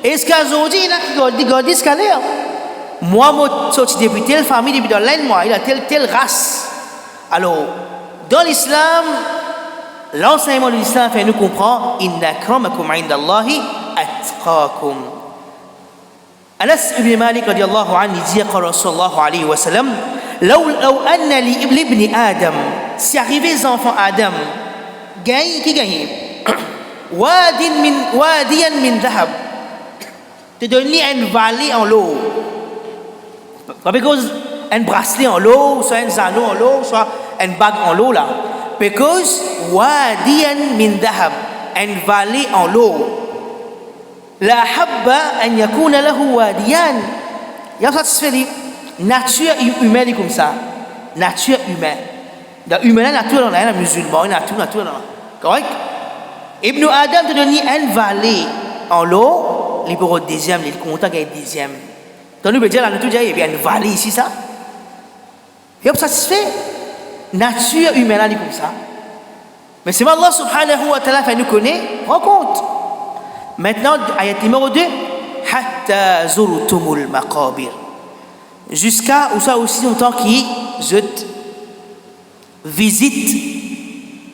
Et ce qu'aujourd'hui là qui dit ce qu'elle est. Moi sorti depuis telle famille depuis dans l'Inde moi, il a telle race. Alors dans l'islam, l'enseignement de l'islam fait nous comprendre inna akramakum indallahi atqakum. Anas ibn Malik radiyallahu anhu dit qala sallallahu alayhi wa sallam law anna li ibni Adam si arrivé les enfants Adam qui gagne wadiyan min dhahab te donner une vallée en l'eau pas because un bracelet en l'eau soit un anneau en l'eau soit une bague en l'eau là because wadiyan min dhahab une vallée en l'eau la habba an yakuna lahu wadiyan il y a satisfait nature humaine comme ça nature humaine dans humaine nature dans la musulman nature dans correct. Ibn Adam te donne une vallée en l'eau, il peut être deuxième, il est content qu'il y ait deuxième. Donc nous peut dire la nature, il y a une vallée ici, ça. Et ça se fait. Nature humaine, elle est comme ça. Mais c'est Allah subhanahu wa ta'ala fait nous connaître, rend compte. Maintenant, ayat numéro 2, hatta zurtumul maqabir. Jusqu'à, ou ça aussi longtemps qui visite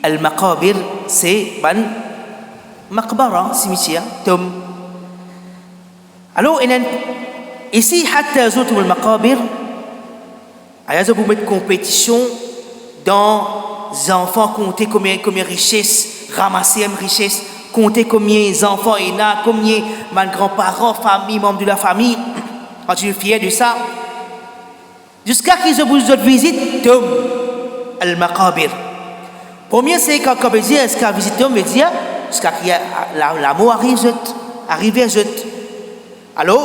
al-maqabir, c'est ban maqbara, cimetière, tombe. Alors, ici, hatta zoutum al-maqabir, il pour mettre compétition dans les enfants, compter combien richesse, ramasser une richesse, compter combien d'enfants il y a, combien de grands-parents, famille, membres de la famille, quand tu es fier de ça, jusqu'à qu'ils ont besoin de visite, Tom, al-maqabir. Premier, c'est quand on veut dire, est-ce qu'un visiteur veut dire, jusqu'à qu'il y a l'amour arrive vers eux. Alors,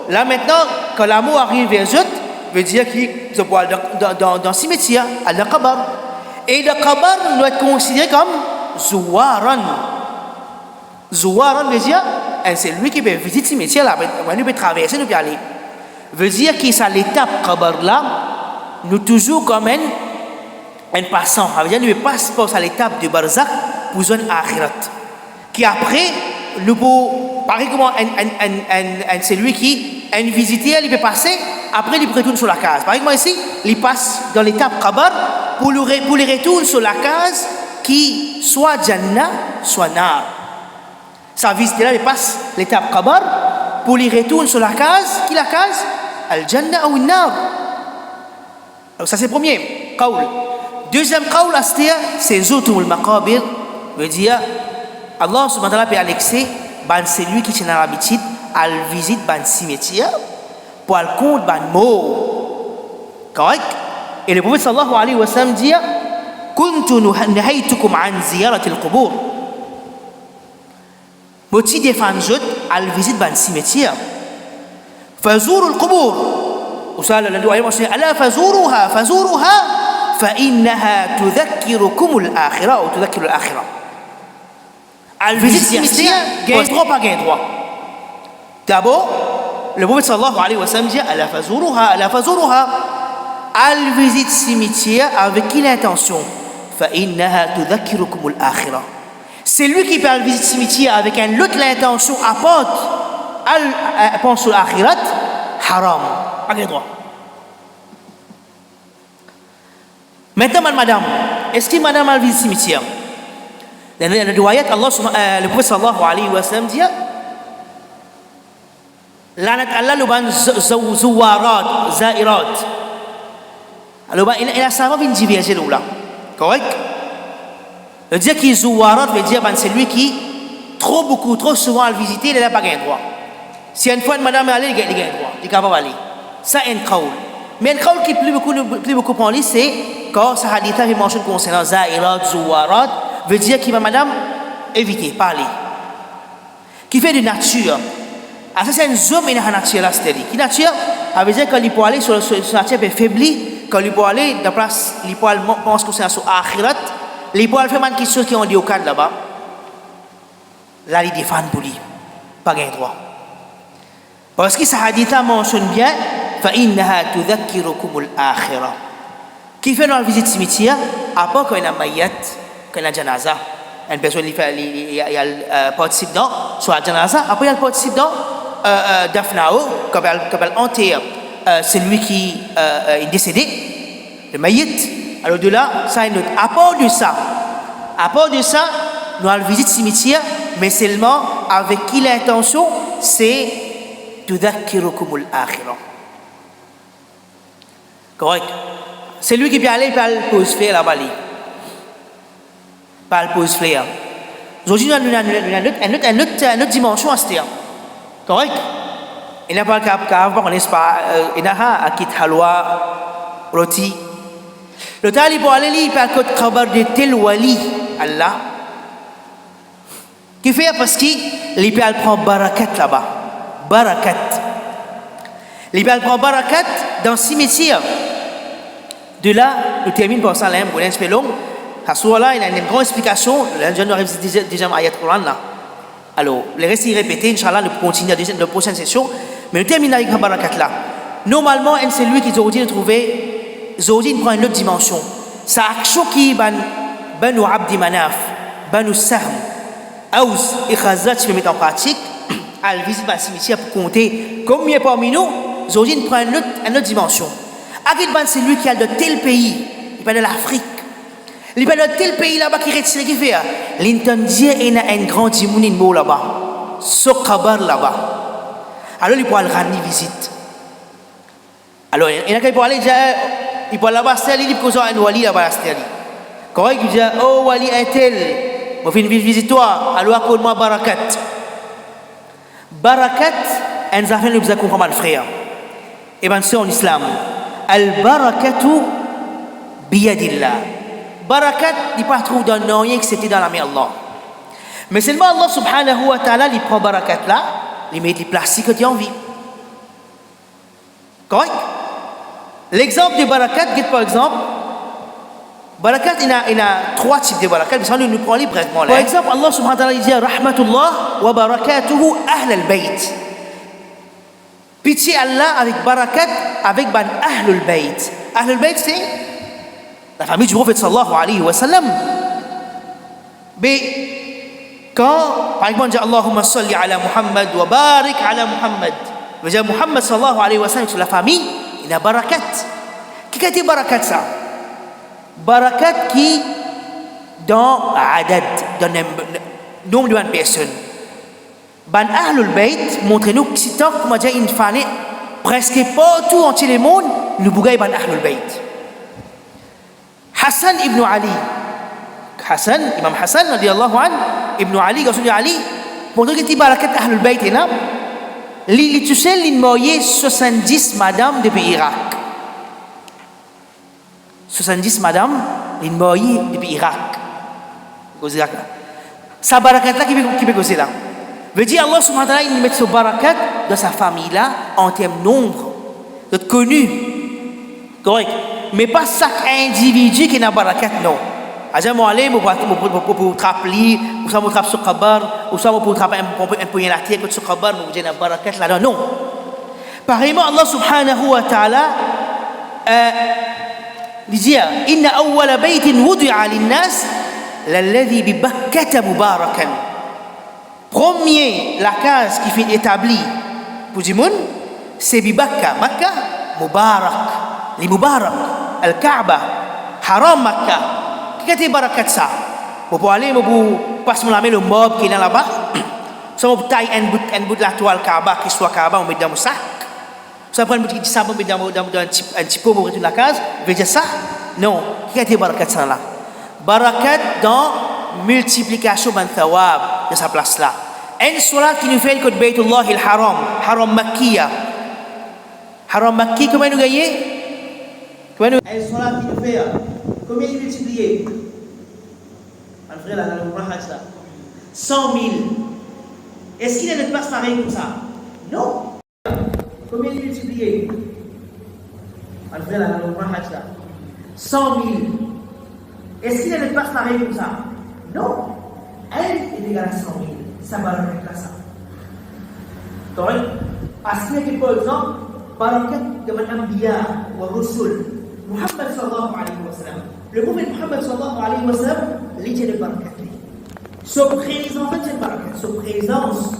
là maintenant, quand l'amour arrive vers eux, veut dire qu'ils sont dans le cimetière, à la qabar. Et le qabar doit être considéré comme zouaran. Zouaran veut dire, c'est lui qui peut visiter le cimetière, là, il peut traverser, il peut aller. Veut dire qu'il est à l'étape qabar là, nous toujours comme un passant. Ça veut dire qu'il ne passe pas à l'étape du barzakh pour une akhirat. Qui après, nous pouvons, par exemple, c'est lui qui a une visitière, il peut passer, après il retourne sur la case. Par exemple ici, il passe dans l'étape qabar pour les retourner sur la case qui soit Jannah, soit Nar. Sa visitière, il passe l'étape qabar pour les retourner sur la case, qui la case Al-Jannah ou Nar. Donc ça c'est le premier qawl. Deuxième qawl, c'est Zoutum al-Maqabir, veut dire Allah subhanahu wa ta'ala peut annexer c'est lui qui tient dans l'habitude à visiter le cimetière pour le compte de mort. Correct? Et le prophète sallallahu alayhi wa sallam dit Kuntu nahaytukum an ziyarat al-qubur. Moti défend à visiter le cimetière. Fazuru al-qubur. وسأل الذي عليه ألا فزوروها فإنها تذكركم الآخرة أو تذكر الآخرة. Al visite cimetière, gain droit pas gain droit. D'abord, le prophète sallallahu alayhi wa sallam dit ala fazuruha. Al visite cimetière avec quelle intention? Fa innaha tudhakkirukum al-akhirah. C'est lui qui parle visite cimetière avec une autre intention pense sur l'akhirat, haram, pas gain droit. Maintenant, madame, est-ce que madame a visite cimetière? Dans la riwayat, le prophète sallallahu alayhi wa sallam dit Lanat Allah luban zouarat, zairat. Alors, il a ça va bien diverger là. Correct? Le dire qu'il zouarat veut dire c'est lui qui trop souvent à le visiter, il n'a pas gain droit. Si une fois une madame est allée, il gain droit, il est capable d'aller. Ça est un qawl. Mais un qawl qui est plus beaucoup pour lui, c'est quand ça hadith a mentionné concernant zairat, zouarat, veut dire qu'il va madame éviter, parler. Qui fait de nature. Ah, ça c'est un zoom et une nature là, c'est-à-dire. Qui nature, ça veut dire quand il peut aller sur la nature est faibli, quand il peut aller de place, il peut penser que c'est sur akhirat, il peut faire quelque chose qui ont dit au cadre là-bas. Là, il défend pour lui. Pas gain droit. Parce que ça hadith mentionne bien, فَإِنَّهَا تُذَكِّرُكُمُ الْآخِرَةِ. Qui fait dans la visite cimetière, à part quand il y a un mayyat, quand il y a un janaza, une personne il y a le participe dans soit la janaza, après il y a le participe dans dafnao, quand elle enterre celui qui est décédé, le mayyit. Alors de là, ça est notre. À part de ça, nous allons visiter cimetière, mais seulement avec qui l'intention, c'est tudhakkirukumul akhirah. Correct. C'est lui qui peut aller par le pose faire là-bas. Par le pose faire. Aujourd'hui, nous avons une autre dimension à ce terme. Correct? Il n'y a pas de cas, on n'est pas. Il n'y a pas de halwa, roti. Le talib pour aller lire par le khabar de tel wali, Allah. Qui fait parce qu'il peut prendre barakat là-bas. Barakat. Il peut prendre barakat dans le cimetière. De là, nous terminons par ça, pour un peu long. À ce moment-là, il y a une grande explication. Là, je nous arrive déjà à ayat Quran là. Alors, les restes y répéter, Inch'Allah, nous continuons la prochaine session. Mais nous terminons avec la barakat là. Normalement, c'est lui qui Zohdi trouvé. Zohdi prend une autre dimension. Ça action qui Banu Abdi Manaf, Banu Sahm, Aous et Khazraj se mettent en pratique. À la visite du cimetière pour compter combien parmi nous, Zohdi prend une autre dimension. Agidban, c'est lui qui a de tel pays, il parle de l'Afrique. Il parle de tel pays là-bas qui retire, qui fait. L'Indonésie, il y a un grand dimouni là-bas. Sokabar là-bas. alors il pourra le ramener visite. Alors il y en a qui pourra aller dire, il pourra là-bas, il peut un wali là-bas, quand il dit, oh wali un tel, je fais une visite toi, alors accorde-moi barakat. Barakat, un affaire nous a compris mal frère. Et bien c'est en islam. Al-barakatu biyadillah. Barakat, il ne pas trouver dans le rien que c'était dans la main Allah. Mais seulement Allah subhanahu wa ta'ala, il prend barakat là, il met les plastiques que tu as envie. Correct? L'exemple de barakat, par exemple, barakat, il y a 3 types de barakat, mais ça nous prend les brièvement là. Par exemple, Allah subhanahu wa ta'ala, il dit Rahmatullah wa barakatuhu ahl al-bayt. Pitié Allah avec barakat, avec ban ahl al-bayt. Ahl al-bayt, c'est la famille du prophète sallallahu alayhi wa sallam. Mais quand, par exemple, on dit Allahumma salli ala Muhammad wa barik ala Muhammad, on dit Muhammad sallallahu alayhi wa sallam sur la famille, il y a barakat. Qui a dit barakat ça? Barakat qui, dans adad, dans le nombre de personnes. Ban Ahlul Bayt, montrez-nous que si tant que dire une fallait presque partout en tout le monde, nous bougaille Ban Ahlul Bayt. Hassan ibn Ali. Hassan, Imam Hassan, radiallahu anhu, ibn Ali, Rasul Ali, montrez que barakat Ahlul Bayt est là. Li tu sais, il marié 70 madames depuis Irak. 70 madames, il marié depuis Irak. Sa barakat là qui peut causer là. Veut dire Allah subhanahu wa ta'ala, il met ce barakat dans sa famille là en termes nombre, d'être connu. Correct. Mais pas chaque individu qui n'a barakat, non. Aja mo aller pour trapper, ou ça mo trappe sur kabar, ou ça mo pour trapper un peu la terre sur kabar, mo j'ai na barakat là non. Pareillement Allah subhanahu wa ta'ala dit inna awwala baytin wudi'a lin-nas lalladhi bi Bakkata mubarakan. Premier la case qui fait établie pour du monde, c'est bi Bakka, Makkah mubarak, li mubarak, al-Kaaba, haram Makkah. Qu'est-ce que barakat ça? Pour aller, pour passer la main le mob qui est là-bas, ça va tailler un bout de la toile Kaaba, qui soit Kaaba, on met dans mon sac. Ça prend un bout de sable, on met dans un petit pot pour retourner la case. Veut dire ça? Non. Qu'est-ce que barakat ça là? Barakat dans multiplication de thawab de sa place là. Un solat qui nous fait le Baytullah al-Haram, Haram Makkiya. Haram Makki, comment nous gagnez? Un solat qui nous fait. Combien il multiplié? Un frère là, dans le Rahaj là. 100 000. Est-ce qu'il y a une place pareille comme ça? Non. Combien il multiplié? Un frère là, dans le Rahaj là. 100 000. Est-ce qu'il y a une place pareille comme ça? Non. Elle est égale à 100 000. Ça va remettre là ça. Donc, parce qu'il y a par exemple, barakat de l'Anbiya ou Rusul. Muhammad sallallahu alayhi wa sallam. Le prophète Muhammad sallallahu alayhi wa sallam, il était le barakat. Sa présence est une barakat. Sa présence,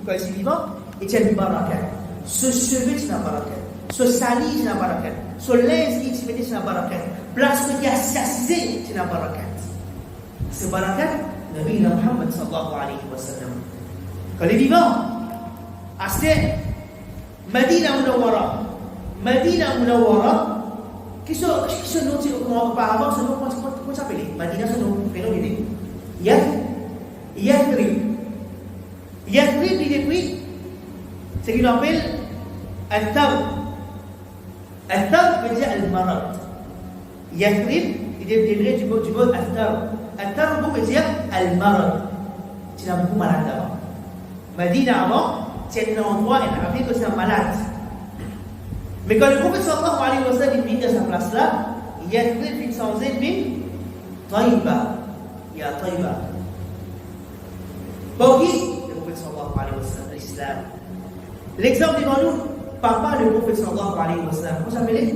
quand il est vivant, est une barakat. Se chevet, c'est une barakat. Se salir, c'est une barakat. Se linge qui est c'est une barakat. Place qui est assassinée, c'est une barakat. C'est barakat, Nabi Muhammad sallallahu alayhi wa sallam. Quand il est vivant, c'est Madina Munawwara. Madina Munawwara. Qui sont notés auparavant, ce nom, comment ça s'appelle? Madina, ce nom, prénom, il est Yathrib. Yathrib, il est pris, c'est qu'il appelle Al-Tarb. Al-Tarb veut dire Al-Marad. Yathrib, il est délivré du mot Al-Tarb. Al-Tarb veut dire Al-Marad. Tu n'as beaucoup malade avant. Madina avant, c'est un endroit, il a appelé que c'est un malade. Mais quand le prophète sallallahu alayhi wa sallam vit à sa place là, il y a une centaine de Taïba. Il y a Taïba. Pour qui? Le prophète sallallahu alayhi wa sallam, l'islam. L'exemple devant nous, papa le prophète sallallahu alayhi wa sallam, comment s'appelait?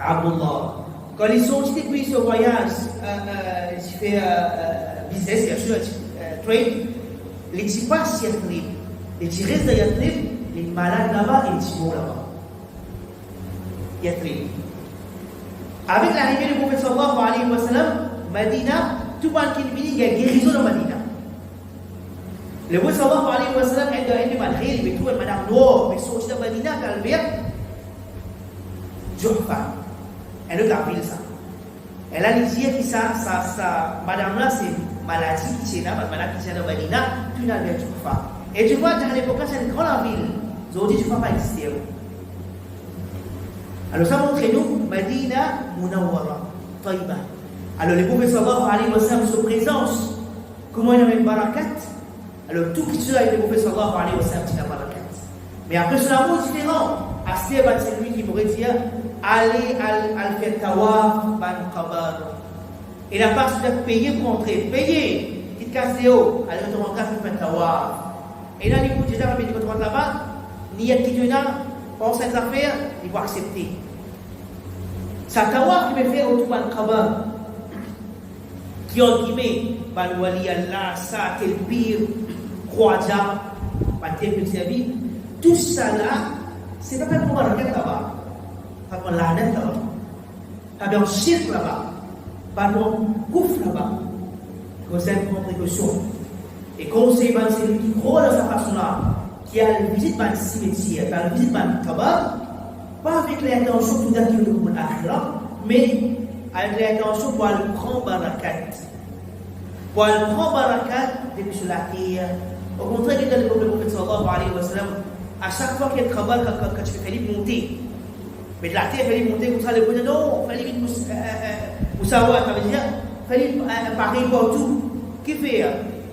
Abdullah. Quand ils sont depuis ce voyage, il fait business, bien sûr, trade, les petits passent Yathrib. Les petits restent de Yathrib, les malades là-bas et les petits morts là-bas. Yathrib. Avec l'arrivée du prophète sallallahu alayhi wa sallam, Madina, tout le monde qui vient, il y a guérison dans Madina. Le prophète sallallahu alayhi wa sallam عنده الخيل بتوع المنام نور بيسوق شده مدينة قلبية Juhfa. Elle est la ville ça. Elle a dit que ça, madame là, c'est maladie qui est là, maladie qui est là, Medina, tu n'as pas Juhfa. Et tu vois, dans l'époque, c'est une grande ville. Aujourd'hui, Juhfa pas existé. Alors ça montre nous, Medina, Munawwara, Taïba. Alors le prophète sallallahu alayhi wa sallam, sa présence, comment il y avait une barakat. Alors tout qui se avec le prophète sallallahu alayhi wa sallam, c'est la barakat. Mais après, c'est un mot différent. Astir, c'est lui qui pourrait dire allez al tawaf ban qabar. Il n'a pas de payer pour entrer. Payer. Petite casse-déo. Allez, on rentre pour faire tawaf. Et là, il dit déjà, quand tu rentres là-bas, ni y a qui te pense à ces affaires, il va accepter. C'est un tawaf qui me fait autour ban qabar. Qui ont guillemets, ban wali Allah, ça, tel pire, croaja, ban tel petit. Tout ça là, c'est pas pour la requête là-bas, pas pour la nette là-bas, pas pour le chiffre là-bas, pas pour le gouffre là-bas. Il faut prendre précaution. Et conseil, c'est lui qui croit dans sa façon-là, qui a une visite dans le cimetière, qui a une visite dans le tabac, pas avec l'intention tout d'accueillir le monde akhira, mais avec l'intention pour aller prendre barakat. Pour aller prendre barakat depuis sur la terre. Au contraire, il y a le prophète sallallahu alayhi wa sallam. À chaque fois qu'il y a le travail, quand tu fais monter, mais de la terre, il fallait monter comme ça, le bonheur, non, il fallait savoir, ça veut dire, il fallait pareil partout. Qui fait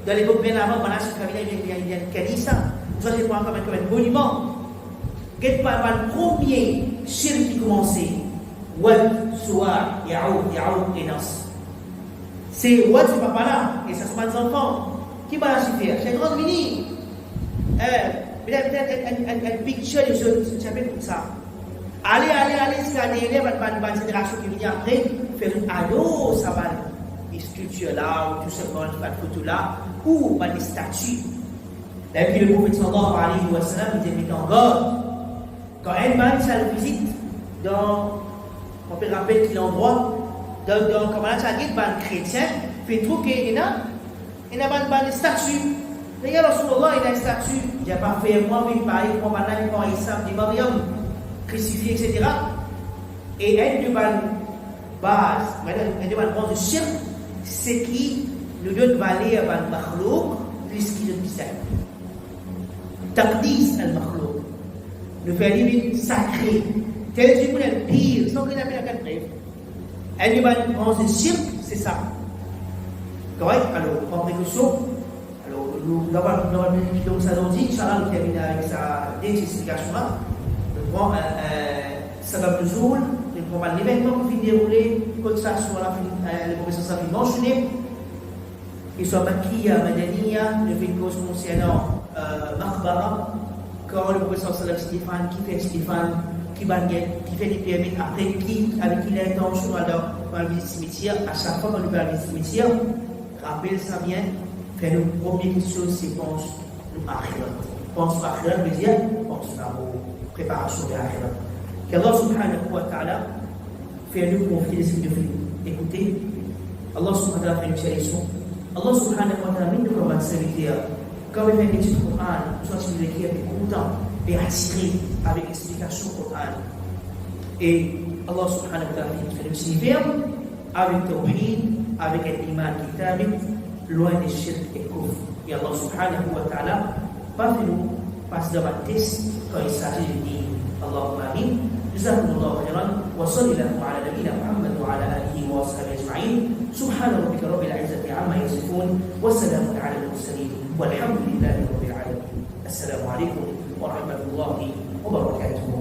dans l'époque bien avant, pendant ce il y a une canissa, ça c'est pour comme un monument. Quel pas le premier shirk qui commençait, Wad, Soar, Yaoud, et Nas. C'est Wad, c'est pas là, et ça sont des enfants. Qui va la faire? C'est un grand mini. Elle picture les jeunes, ça s'appelle comme ça. Allez, scanner les génération qui vient après, faire un ado, ça va, des sculptures là, ou tout simplement des photos là, ou des statues. Et puis le prophète sallallahu alayhi wa sallam, il dit en garde. Quand un man, ça le visite, on peut rappeler quel endroit, comme là, ça dit, un chrétien, fait trop qu'il y a des statues. D'ailleurs, Rasulullah, il a une statue. Il n'a pas fait moi, mais pareil, pour Manan, pour Issa, des Mariam, crucifié, etc. Et elle de base, elle de base de shirk, c'est qui nous donne valeur à le makhlouk, puisqu'il est bizarre. Taqdis al-makhlouk. Nous fait limite sacré. Tel du monde est le pire, sans qu'il appelle la quatre brève. Elle de base de shirk, c'est ça. Correct? Alors, prends précaution. Donc ça nous dit, Inch'Allah, nous terminons avec sa explication-là. Nous prenons sabab de Zoul, nous prenons l'événement qui vient dérouler, comme ça, sur le professeur Safi mentionné, qu'il soit Makiya, Madaniya, le fait cause concernant Makhbara, quand le professeur Salah Stéphane, qui fait Stéphane, qui fait des pyramides, après qui, avec qui il a intention dans le visite cimetière, à chaque fois qu'on lui parle du cimetière, rappelle ça bien. Faire une première chose, c'est pense à Akhirat. Pense à Akhirat veut dire pense à vos préparations de Akhirat. Qu'Allah subhanahu wa ta'ala fait nous confier ce que nous écoutez. Allah subhanahu wa ta'ala fait une chalison. Allah subhanahu wa ta'ala nous comme un serviteur. Quand il fait une étude du Coran, soit tu l'écris avec content et attiré avec l'explication du Coran. Et Allah subhanahu wa ta'ala fait nous signifier avec tawhid, avec un iman kitabik, loin des shirk et kouf. Et Allah subhanahu wa ta'ala, pas fait nous passer devant le test quand il s'agit de dire Allahumma amin. Jazakumullahu khairan wa sallallahu ala nabiyyina Muhammad wa ala alihi wa sahbihi ajma'in. Subhana rabbika rabbil izzati amma yasifun wa salamun ala al-mursalin walhamdulillahi rabbil alamin. Assalamu alaikum wa rahmatullahi wa barakatuh.